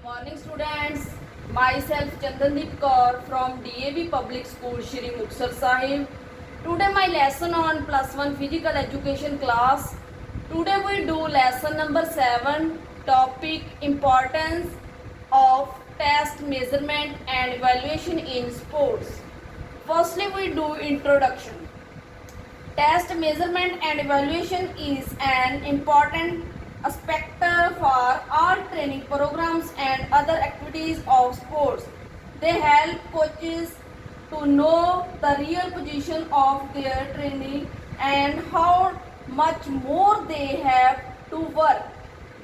Morning students, myself Chandandeep Kaur from DAV Public School Shri Muktsar Sahib. Today my lesson on plus 1 physical education class. Today we do lesson number 7, topic importance of test measurement and evaluation in sports. Firstly we do introduction. Test measurement and evaluation is an important aspect for all training programs and other activities of sports. They help coaches to know the real position of their training and how much more they have to work.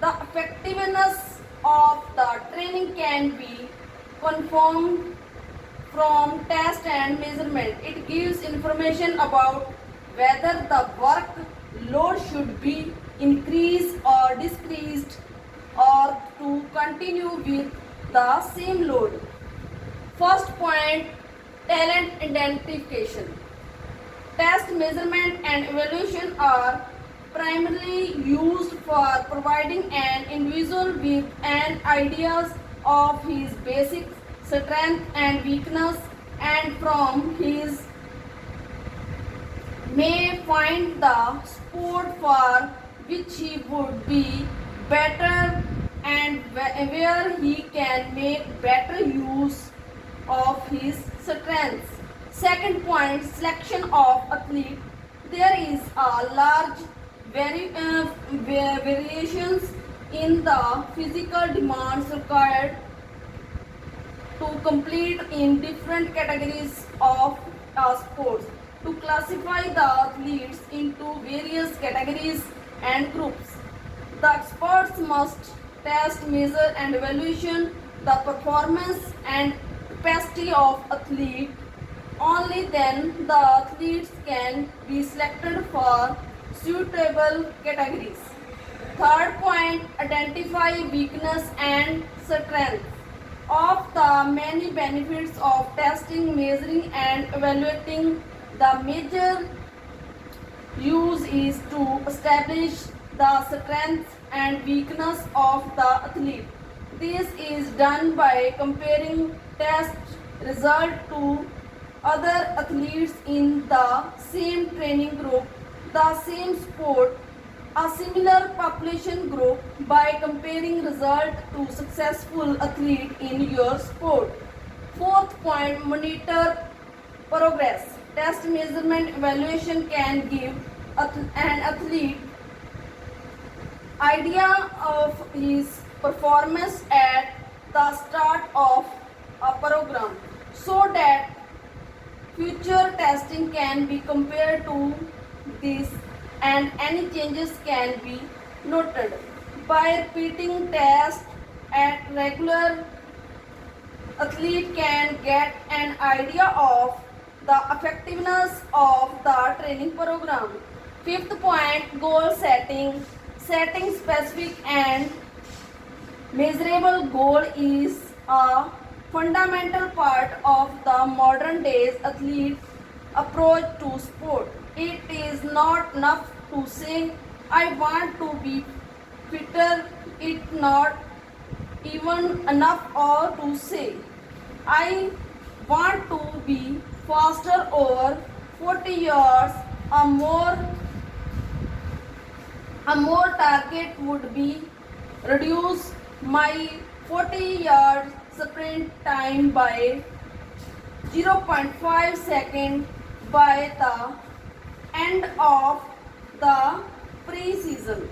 The effectiveness of the training can be confirmed from test and measurement. It gives information about whether the workload should be increased or decreased or to continue with the same load. First point, talent identification. Test measurement and evaluation are primarily used for providing an individual with an idea of his basic strength and weakness, and from his may find the sport for which he would be better and where he can make better use of his strengths. Second point, selection of athlete. There is a large variations in the physical demands required to complete in different categories of sports. To classify the athletes into various categories and groups, the experts must test, measure and evaluate the performance and capacity of athlete. Only then the athletes can be selected for suitable categories. Third point, identify weakness and strength. Of the many benefits of testing, measuring and evaluating, the major use is to establish the strengths and weakness of the athlete. This is done by comparing test result to other athletes in the same training group, the same sport, a similar population group, by comparing result to successful athlete in your sport. Fourth point, monitor progress. Test, measurement, evaluation can give an athlete idea of his performance at the start of a program so that future testing can be compared to this and any changes can be noted. By repeating tests at regular, athlete can get an idea of the effectiveness of the training program. Fifth point, goal setting. Setting specific and measurable goal is a fundamental part of the modern days athlete approach to sport. It is not enough to say I want to be fitter. It not even enough or to say I want to be faster over 40 yards. A more target would be reduce my 40-yard sprint time by 0.5 seconds by the end of the pre-season.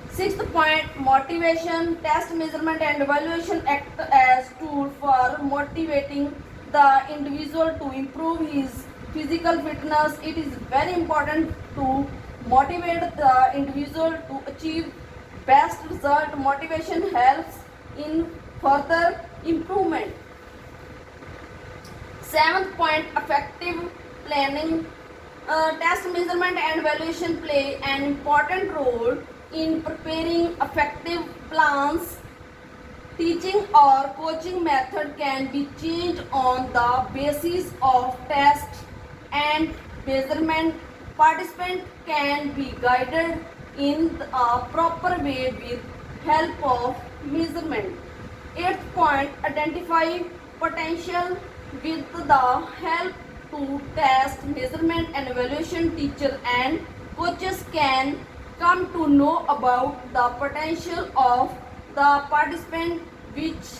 Sixth point, motivation. Test, measurement and evaluation act as tool for motivating the individual to improve his physical fitness. It is very important to motivate the individual to achieve best result. Motivation helps in further improvement. Seventh point, effective planning. Test, measurement and evaluation play an important role in preparing effective plans. Teaching or coaching method can be changed on the basis of test and measurement. Participant can be guided in a proper way with help of measurement. Eighth point, identify potential with the help to test, measurement and evaluation. Teacher and coaches can come to know about the potential of the participant, which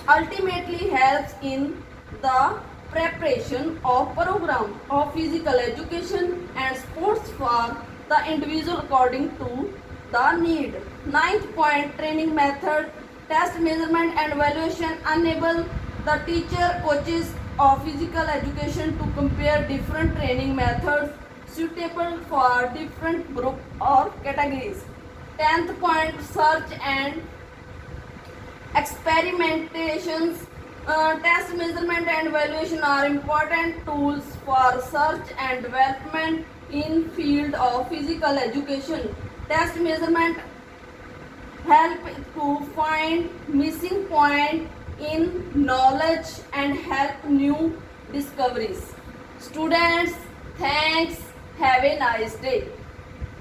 ultimately helps in the preparation of program of physical education and sports for the individual according to the need. Ninth point, training method, test, measurement and evaluation enable the teacher, coaches of physical education to compare different training methods suitable for different group or categories. 10th point, search and experimentations. Test, measurement and evaluation are important tools for search and development in field of physical education. Test, measurement help to find missing point in knowledge and help new discoveries. Students, thanks. Have a nice day.